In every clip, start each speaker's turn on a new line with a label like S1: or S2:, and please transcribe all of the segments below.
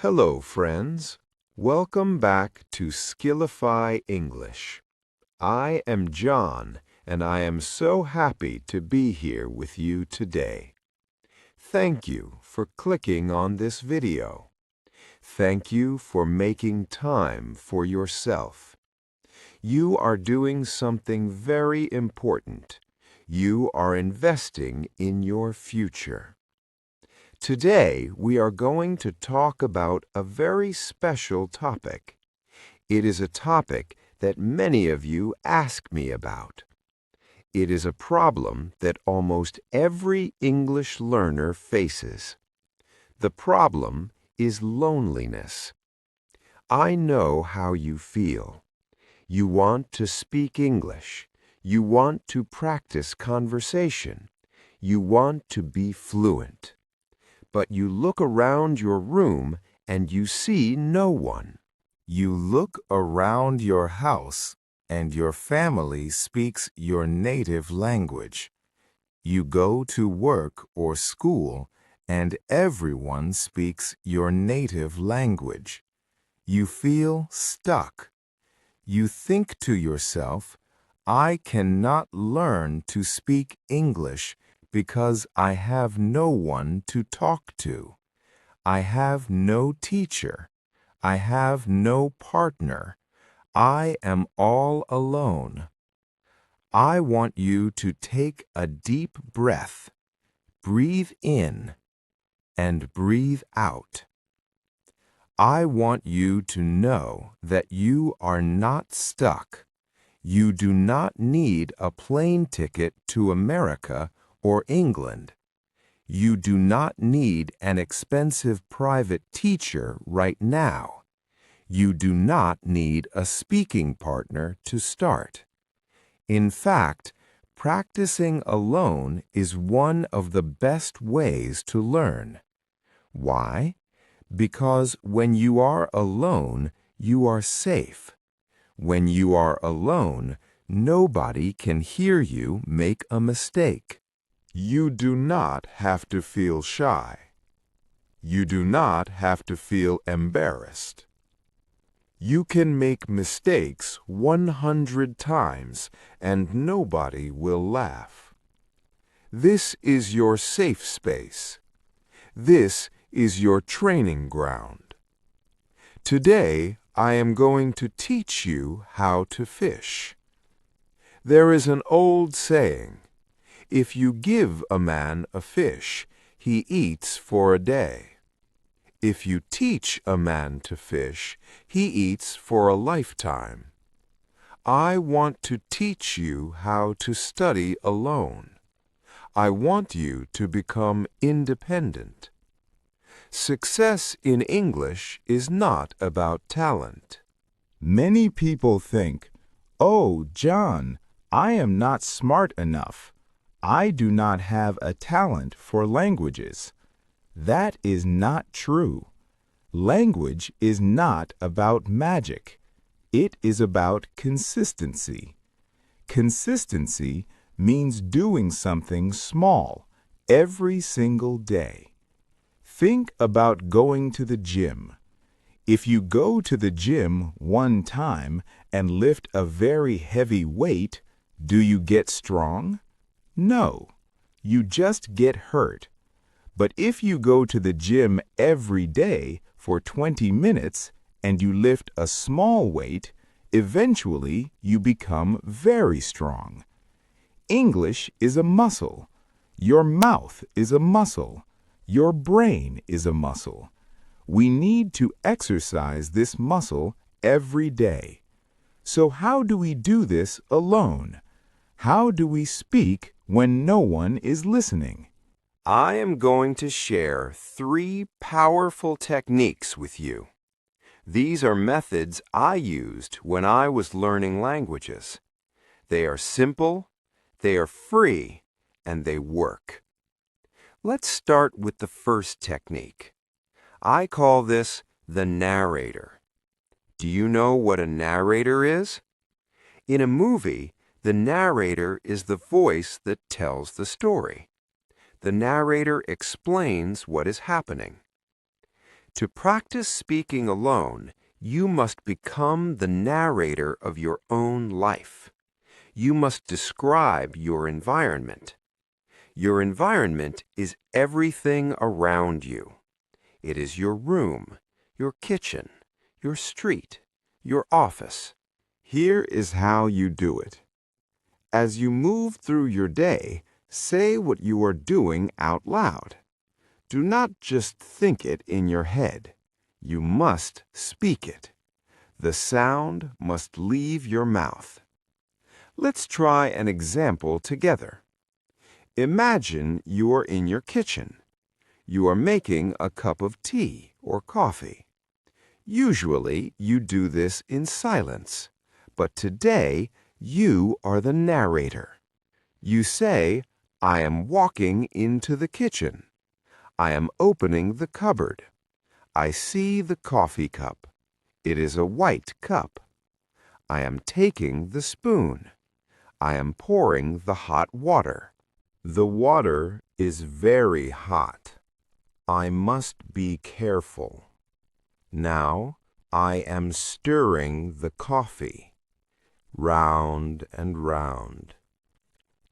S1: Hello, friends. Welcome back to Skillify English. I am John, and I am so happy to be here with you today. Thank you for clicking on this video. Thank you for making time for yourself. You are doing something very important. You are investing in your future. Today, we are going to talk about a very special topic. It is a topic that many of you ask me about. It is a problem that almost every English learner faces. The problem is loneliness. I know how you feel. You want to speak English. You want to practice conversation. You want to be fluent. But you look around your room and you see no one.
S2: You look around your house and your family speaks your native language. You go to work or school and everyone speaks your native language. You feel stuck. You think to yourself, I cannot learn to speak English because I have no one to talk to. I have no teacher. I have no partner. I am all alone. I want you to take a deep breath. Breathe in and breathe out. I want you to know that you are not stuck. You do not need a plane ticket to America or England. You do not need an expensive private teacher right now. You do not need a speaking partner to start. In fact, practicing alone is one of the best ways to learn. Why? Because when you are alone, you are safe. When you are alone, nobody can hear you make a mistake. You do not have to feel shy. You do not have to feel embarrassed. You can make mistakes 100 times and nobody will laugh. This is your safe space. This is your training ground. Today, I am going to teach you how to fish. There is an old saying, if you give a man a fish, he eats for a day. If you teach a man to fish, he eats for a lifetime. I want to teach you how to study alone. I want you to become independent. Success in English is not about talent. Many people think, "Oh, John, I am not smart enough. I do not have a talent for languages." That is not true. Language is not about magic. It is about consistency. Consistency means doing something small every single day. Think about going to the gym. If you go to the gym one time and lift a very heavy weight, do you get strong? No, you just get hurt. But if you go to the gym every day for 20 minutes and you lift a small weight, eventually you become very strong. English is a muscle. Your mouth is a muscle. Your brain is a muscle. We need to exercise this muscle every day. So how do we do this alone? How do we speak when no one is listening?
S1: I am going to share 3 powerful techniques with you. These are methods I used when I was learning languages. They are simple, they are free, and they work. Let's start with the first technique. I call this the narrator. Do you know what a narrator is? In a movie, the narrator is the voice that tells the story. The narrator explains what is happening. To practice speaking alone, you must become the narrator of your own life. You must describe your environment. Your environment is everything around you. It is your room, your kitchen, your street, your office.
S2: Here is how you do it. As you move through your day, say what you are doing out loud. Do not just think it in your head. You must speak it. The sound must leave your mouth. Let's try an example together. Imagine you are in your kitchen. You are making a cup of tea or coffee. Usually, you do this in silence, but today, you are the narrator. You say, I am walking into the kitchen. I am opening the cupboard. I see the coffee cup. It is a white cup. I am taking the spoon. I am pouring the hot water. The water is very hot. I must be careful. Now I am stirring the coffee, round and round.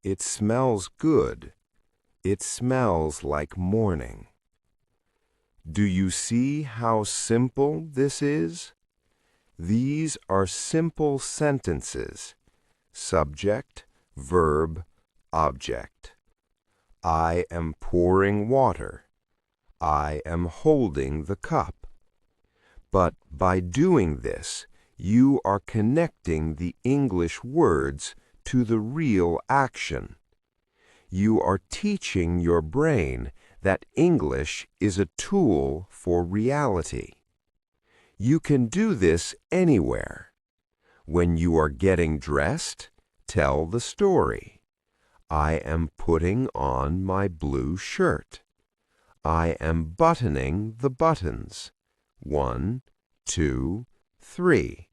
S2: It smells good. It smells like morning. Do you see how simple this is? These are simple sentences. Subject, verb, object. I am pouring water. I am holding the cup. But by doing this, you are connecting the English words to the real action. You are teaching your brain that English is a tool for reality. You can do this anywhere. When you are getting dressed, tell the story. I am putting on my blue shirt. I am buttoning the buttons. 1, 2, 3.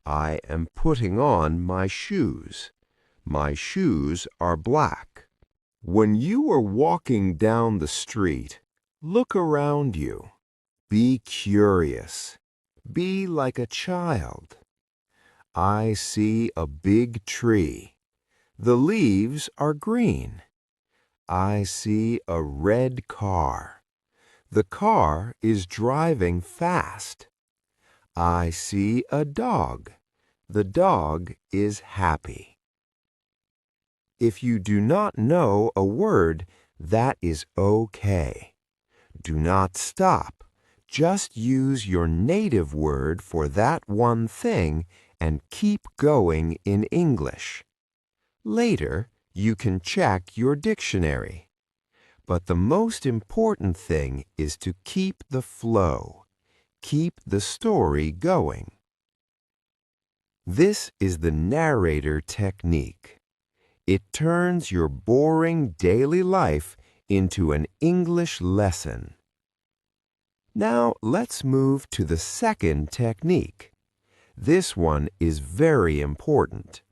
S2: I am putting on my shoes. My shoes are black. When you are walking down the street, look around you. Be curious. Be like a child. I see a big tree. The leaves are green. I see a red car. The car is driving fast. I see a dog. The dog is happy. If you do not know a word, that is okay. Do not stop. Just use your native word for that one thing and keep going in English. Later, you can check your dictionary. But the most important thing is to keep the flow. Keep the story going. This is the narrator technique. It turns your boring daily life into an English lesson. Now let's move to the second technique. This one is very important.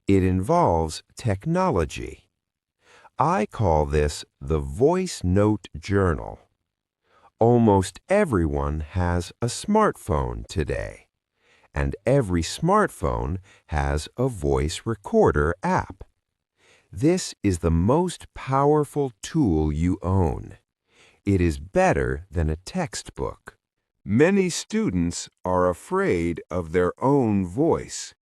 S2: It involves technology. I call this the voice note journal. Almost everyone has a smartphone today, and every smartphone has a voice recorder app. This is the most powerful tool you own. It is better than a textbook. Many students are afraid of their own voice.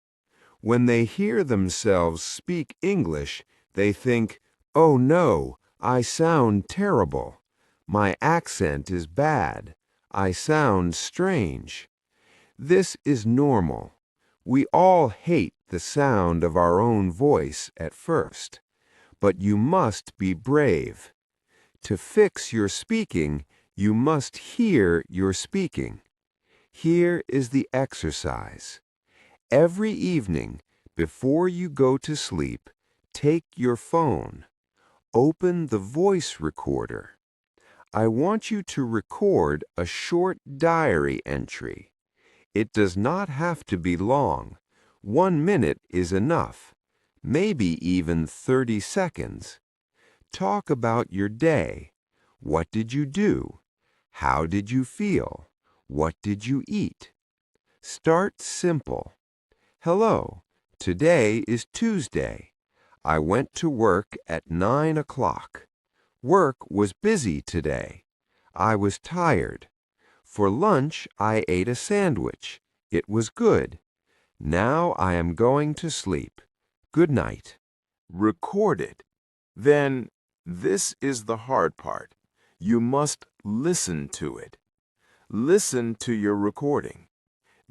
S2: When they hear themselves speak English, they think, "Oh no, I sound terrible. My accent is bad. I sound strange." This is normal. We all hate the sound of our own voice at first. But you must be brave. To fix your speaking, you must hear your speaking. Here is the exercise. Every evening, before you go to sleep, take your phone. Open the voice recorder. I want you to record a short diary entry. It does not have to be long. 1 minute is enough, maybe even 30 seconds. Talk about your day. What did you do?
S1: How did you feel? What did you eat? Start simple. Hello, today is Tuesday. I went to work at 9 o'clock. Work was busy today. I was tired. For lunch, I ate a sandwich. It was good. Now I am going to sleep. Good night.
S2: Record it. Then, this is the hard part. You must listen to it. Listen to your recording.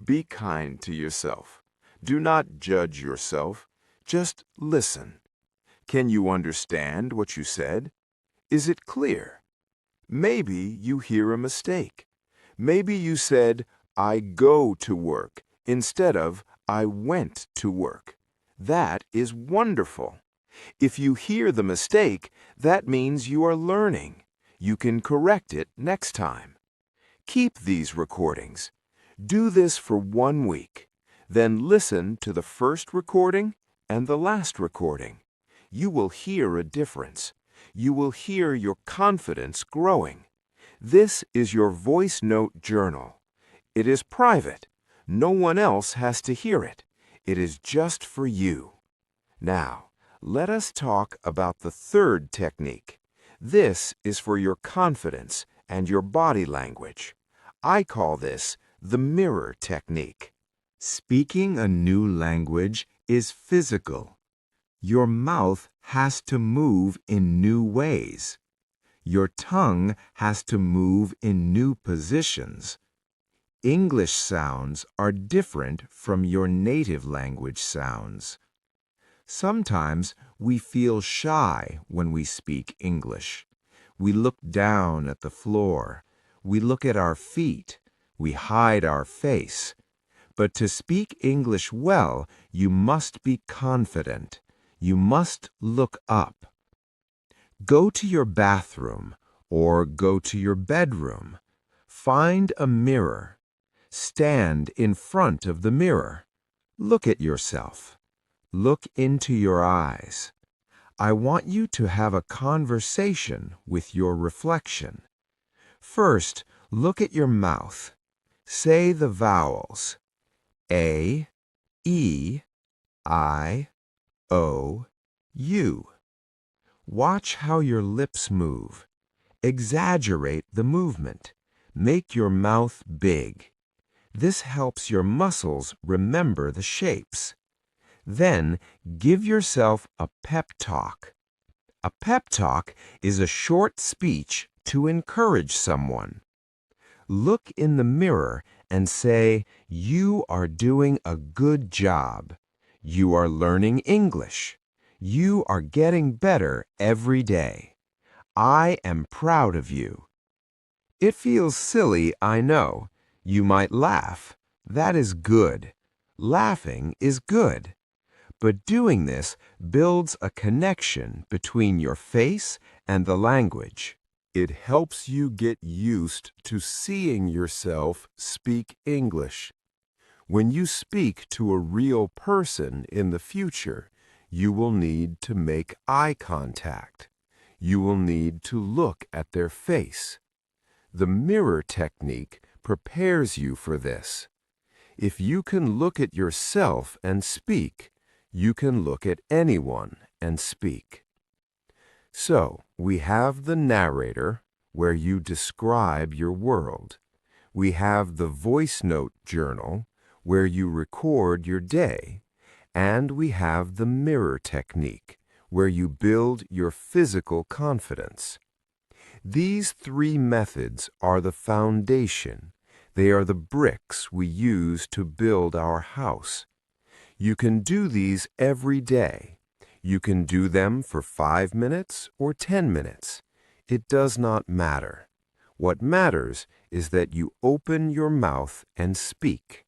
S2: Be kind to yourself. Do not judge yourself. Just listen. Can you understand what you said? Is it clear? Maybe you hear a mistake. Maybe you said, I go to work, instead of I went to work. That is wonderful. If you hear the mistake, that means you are learning. You can correct it next time. Keep these recordings. Do this for 1 week. Then listen to the first recording and the last recording. You will hear a difference. You will hear your confidence growing. This is your voice note journal. It is private. No one else has to hear it. It is just for you. Now, let us talk about the third technique. This is for your confidence and your body language. I call this the mirror technique. Speaking a new language is physical. Your mouth has to move in new ways. Your tongue has to move in new positions. English sounds are different from your native language sounds. Sometimes we feel shy when we speak English. We look down at the floor. We look at our feet. We hide our face. But to speak English well, you must be confident. You must look up. Go to your bathroom or go to your bedroom. Find a mirror. Stand in front of the mirror. Look at yourself. Look into your eyes. I want you to have a conversation with your reflection. First, look at your mouth. Say the vowels. A, E, I, O, U. Watch how your lips move. Exaggerate the movement. Make your mouth big. This helps your muscles remember the shapes. Then give yourself a pep talk. A pep talk is a short speech to encourage someone. Look in the mirror and say, you are doing a good job. You are learning English. You are getting better every day. I am proud of you. It feels silly, I know. You might laugh. That is good. Laughing is good. But doing this builds a connection between your face and the language. It helps you get used to seeing yourself speak English. When you speak to a real person in the future, you will need to make eye contact. You will need to look at their face. The mirror technique prepares you for this. If you can look at yourself and speak, you can look at anyone and speak. So, we have the narrator, where you describe your world. We have the voice note journal, where you record your day. And we have the mirror technique, where you build your physical confidence. These three methods are the foundation. They are the bricks we use to build our house. You can do these every day. You can do them for 5 minutes or 10 minutes. It does not matter. What matters is that you open your mouth and speak.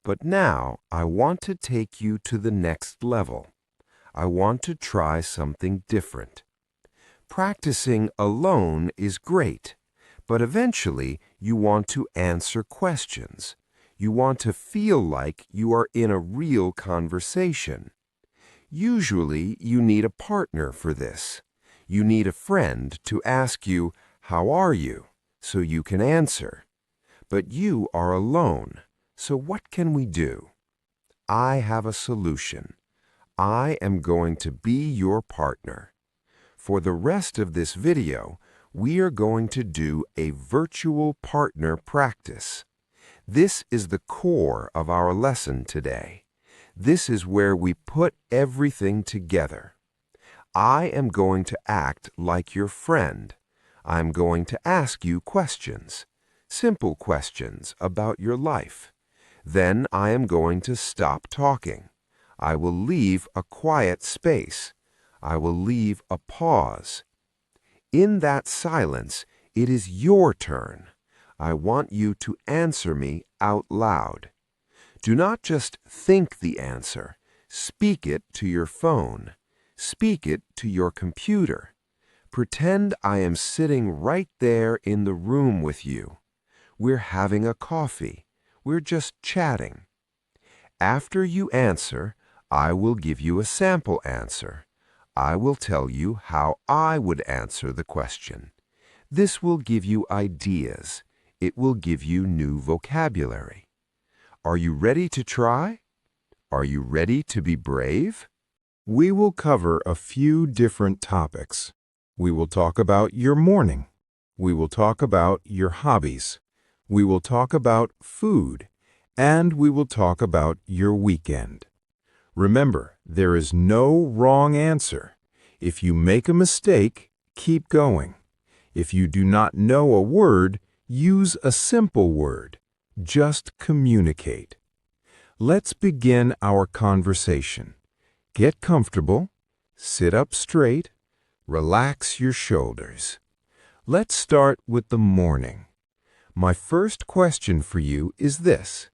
S2: But now I want to take you to the next level. I want to try something different. Practicing alone is great, but eventually you want to answer questions. You want to feel like you are in a real conversation. Usually you need a partner for this. You need a friend to ask you, "How are you?"
S1: so you can answer. But you are alone, so what can we do? I have a solution. I am going to be your partner. For the rest of this video, we are going to do a virtual partner practice. This is the core of our lesson today. This is where we put everything together. I am going to act like your friend. I'm going to ask you questions, simple questions about your life. Then I am going to stop talking. I will leave a quiet space. I will leave a pause. In that silence, it is your turn. I want you to answer me out loud. Do not just think the answer. Speak it to your phone. Speak it to your computer. Pretend I am sitting right there in the room with you. We're having a coffee. We're just chatting. After you answer, I will give you a sample answer. I will tell you how I would answer the question. This will give you ideas. It will give you new vocabulary. Are you ready to try? Are you ready to be brave?
S2: We will cover a few different topics. We will talk about your morning. We will talk about your hobbies. We will talk about food. And we will talk about your weekend. Remember, there is no wrong answer. If you make a mistake, keep going. If you do not know a word, use a simple word. Just communicate. Let's begin our conversation. Get comfortable, sit up straight, relax your shoulders. Let's start with the morning. My first question for you is this.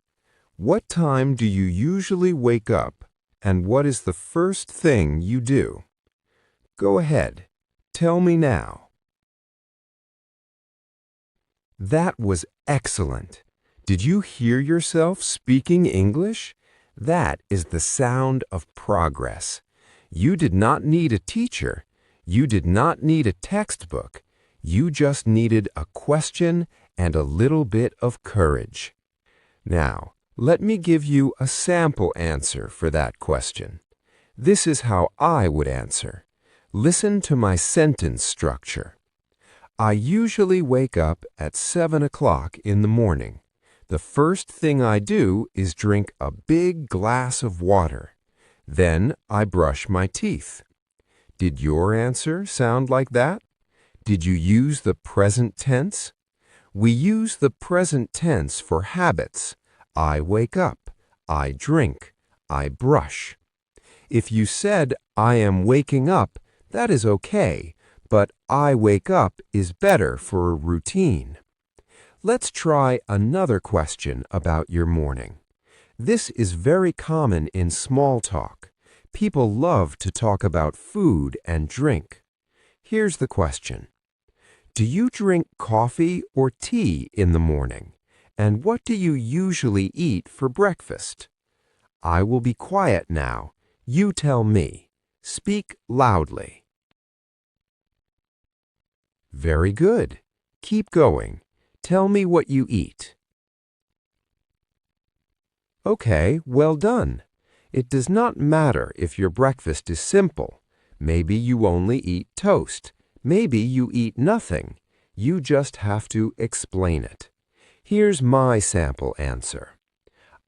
S2: What time do you usually wake up, and what is the first thing you do? Go ahead. Tell me now. That was excellent. Did you hear yourself speaking English? That is the sound of progress. You did not need a teacher. You did not need a textbook. You just needed a question and a little bit of courage. Now, let me give you a sample answer for that question. This is how I would answer. Listen to my sentence structure. I usually wake up at 7 o'clock in the morning. The first thing I do is drink a big glass of water. Then I brush my teeth. Did your answer sound like that? Did you use the present tense? We use the present tense for habits. I wake up, I drink, I brush. If you said, I am waking up, that is okay, but I wake up is better for a routine. Let's try another question about your morning. This is very common in small talk. People love to talk about food and drink. Here's the question. Do you drink coffee or tea in the morning? And what do you usually eat for breakfast? I will be quiet now. You tell me. Speak loudly. Very good. Keep going. Tell me what you eat. Okay, well done. It does not matter if your breakfast is simple. Maybe you only eat toast. Maybe you eat nothing. You just have to explain it. Here's my sample answer.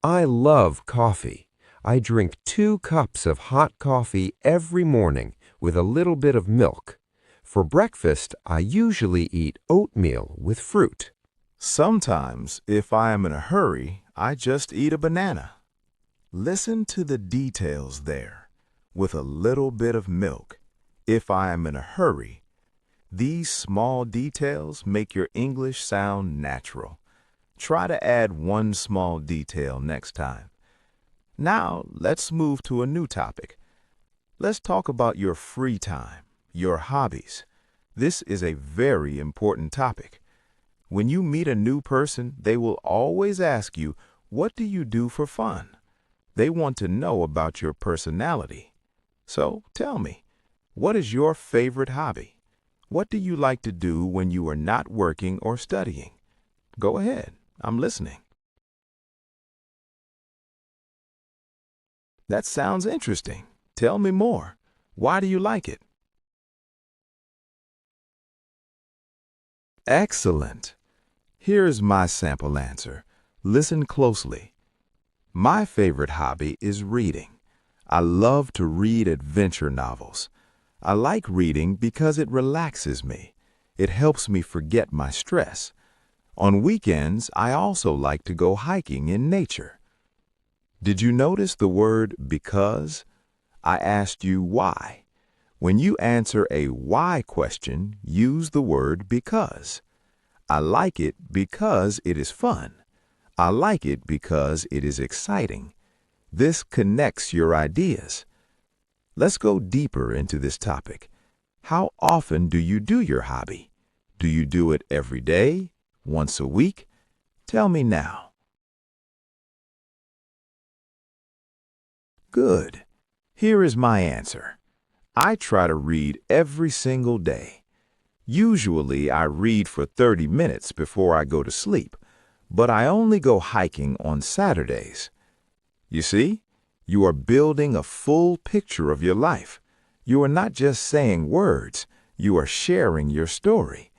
S2: I love coffee. I drink 2 cups of hot coffee every morning with a little bit of milk. For breakfast, I usually eat oatmeal with fruit.
S3: Sometimes, if I am in a hurry, I just eat a banana. Listen to the details there. With a little bit of milk. If I am in a hurry. These small details make your English sound natural. Try to add one small detail next time. Now, let's move to a new topic. Let's talk about your free time, your hobbies. This is a very important topic. When you meet a new person, they will always ask you, what do you do for fun? They want to know about your personality. So, tell me, what is your favorite hobby? What do you like to do when you are not working or studying? Go ahead, I'm listening. That sounds interesting. Tell me more. Why do you like it? Excellent. Here's my sample answer. Listen closely. My favorite hobby is reading. I love to read adventure novels. I like reading because it relaxes me. It helps me forget my stress. On weekends, I also like to go hiking in nature. Did you notice the word because? I asked you why. When you answer a why question, use the word because. I like it because it is fun. I like it because it is exciting. This connects your ideas. Let's go deeper into this topic. How often do you do your hobby? Do you do it every day? Once a week? Tell me now. Good. Here is my answer. I try to read every single day. Usually I read for 30 minutes before I go to sleep, but I only go hiking on Saturdays. You see, you are building a full picture of your life. You are not just saying words, you are sharing your story.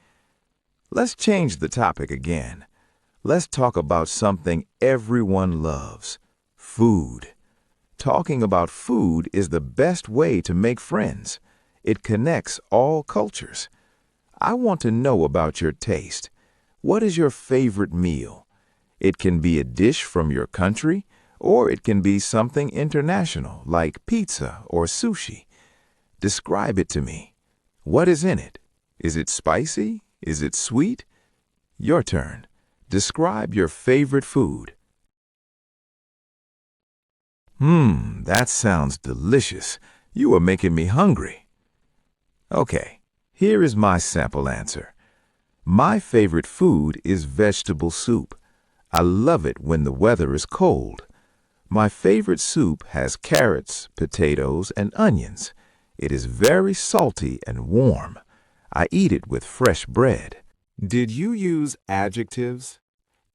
S3: Let's change the topic again. Let's talk about something everyone loves: food. Talking about food is the best way to make friends. It connects all cultures. I want to know about your taste. What is your favorite meal? It can be a dish from your country, or it can be something international like pizza or sushi. Describe it to me. What is in it? Is it spicy? Is it sweet? Your turn. Describe your favorite food. That sounds delicious. You are making me hungry. Okay, here is my sample answer. My favorite food is vegetable soup. I love it when the weather is cold. My favorite soup has carrots, potatoes, and onions. It is very salty and warm. I eat it with fresh bread.
S2: Did you use adjectives?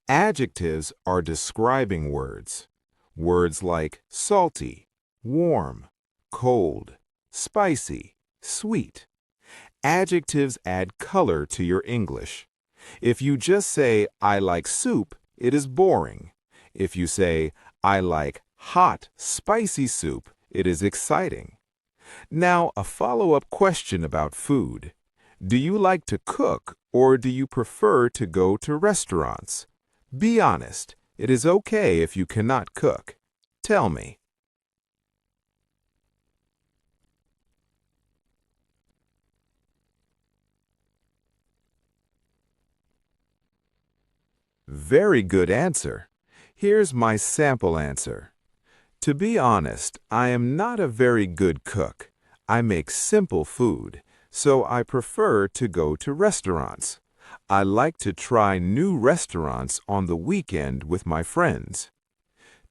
S2: Adjectives are describing words. Words like salty, warm, cold, spicy, sweet. Adjectives add color to your English. If you just say, I like soup, it is boring. If you say, I like hot, spicy soup, it is exciting. Now, a follow-up question about food. Do you like to cook, or do you prefer to go to restaurants? Be honest. It is okay if you cannot cook. Tell me. Very good answer. Here's my sample answer. To be honest, I am not a very good cook. I make simple food, so I prefer to go to restaurants. I like to try new restaurants on the weekend with my friends.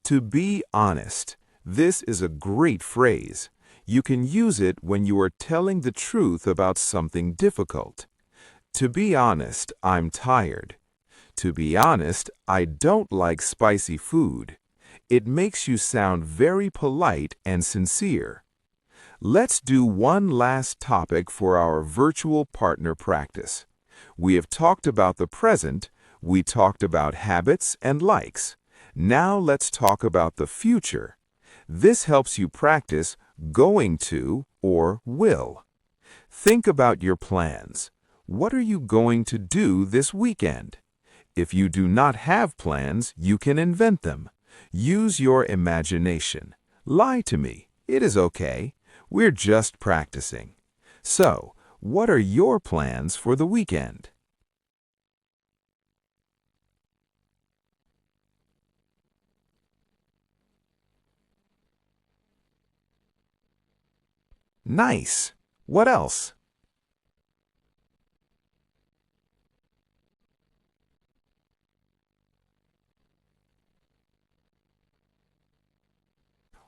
S2: To be honest, this is a great phrase. You can use it when you are telling the truth about something difficult. To be honest, I'm tired. To be honest, I don't like spicy food. It makes you sound very polite and sincere. Let's do one last topic for our virtual partner practice. We have talked about the present, we talked about habits and likes. Now let's talk about the future. This helps you practice going to or will. Think about your plans. What are you going to do this weekend? If you do not have plans, you can invent them. Use your imagination. Lie to me. It is okay. We're just practicing. So, what are your plans for the weekend? Nice. What else?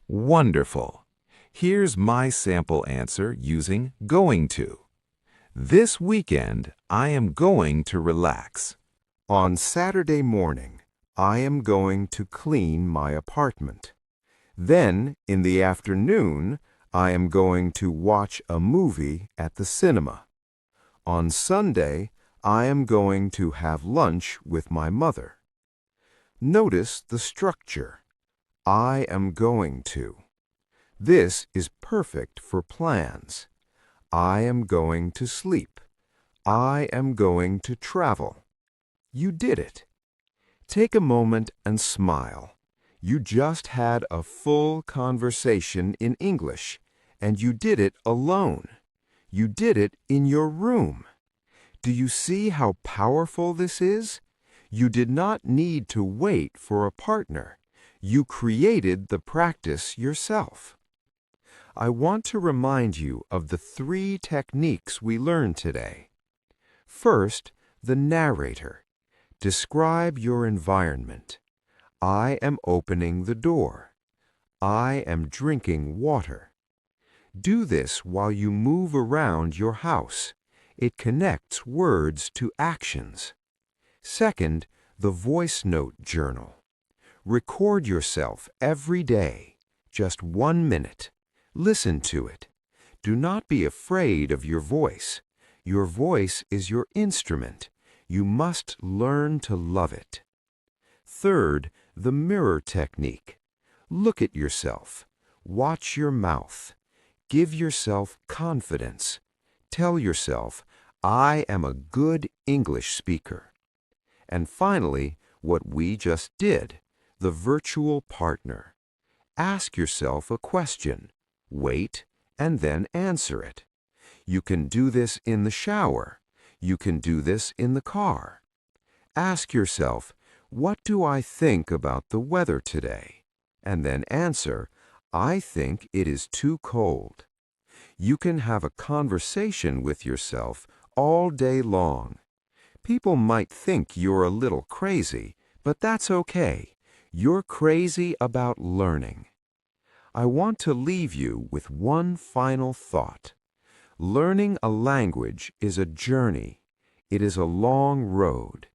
S2: Wonderful. Here's my sample answer using going to.
S3: This weekend, I am going to relax.
S1: On Saturday morning, I am going to clean my apartment. Then, in the afternoon, I am going to watch a movie at the cinema. On Sunday, I am going to have lunch with my mother. Notice the structure. I am going to. This is perfect for plans. I am going to sleep. I am going to travel. You did it. Take a moment and smile. You just had a full conversation in English, and you did it alone. You did it in your room. Do you see how powerful this is? You did not need to wait for a partner. You created the practice yourself. I want to remind you of the 3 techniques we learned today. First, the narrator. Describe your environment. I am opening the door. I am drinking water. Do this while you move around your house. It connects words to actions. Second, the voice note journal. Record yourself every day, just 1 minute. Listen to it. Do not be afraid of your voice. Your voice is your instrument. You must learn to love it. Third, the mirror technique. Look at yourself. Watch your mouth. Give yourself confidence. Tell yourself, I am a good English speaker. And finally, what we just did, the virtual partner. Ask yourself a question. Wait, and then answer it. You can do this in the shower. You can do this in the car. Ask yourself, what do I think about the weather today? And then answer, I think it is too cold. You can have a conversation with yourself all day long. People might think you're a little crazy, but that's okay. You're crazy about learning. I want to leave you with one final thought. Learning a language is a journey. It is a long road.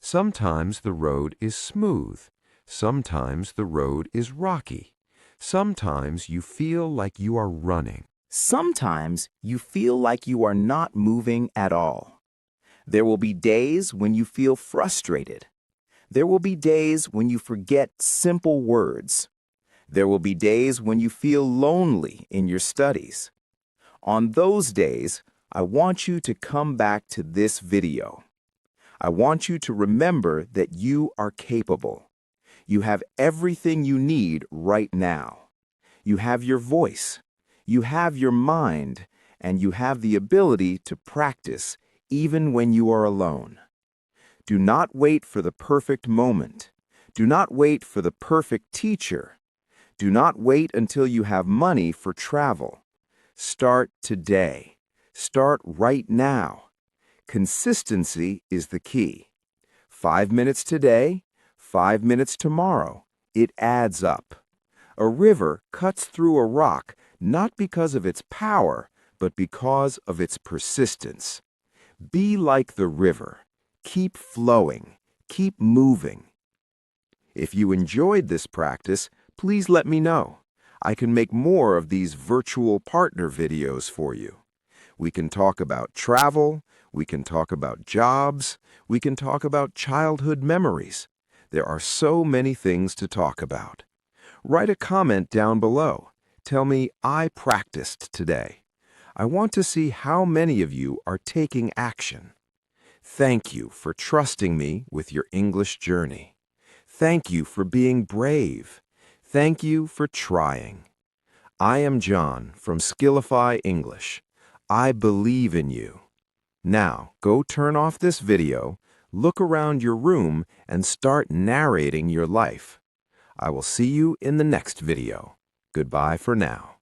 S1: Sometimes the road is smooth. Sometimes the road is rocky. Sometimes you feel like you are running.
S4: Sometimes you feel like you are not moving at all. There will be days when you feel frustrated. There will be days when you forget simple words. There will be days when you feel lonely in your studies. On those days, I want you to come back to this video. I want you to remember that you are capable. You have everything you need right now. You have your voice. You have your mind, and you have the ability to practice even when you are alone. Do not wait for the perfect moment. Do not wait for the perfect teacher. Do not wait until you have money for travel. Start today. Start right now. Consistency is the key. 5 minutes today, 5 minutes tomorrow. It adds up. A river cuts through a rock not because of its power, but because of its persistence. Be like the river. Keep flowing. Keep moving. If you enjoyed this practice, please let me know. I can make more of these virtual partner videos for you. We can talk about travel. We can talk about jobs. We can talk about childhood memories. There are so many things to talk about. Write a comment down below. Tell me, I practiced today. I want to see how many of you are taking action. Thank you for trusting me with your English journey. Thank you for being brave. Thank you for trying. I am John from Skillify English. I believe in you. Now, go turn off this video, look around your room, and start narrating your life. I will see you in the next video. Goodbye for now.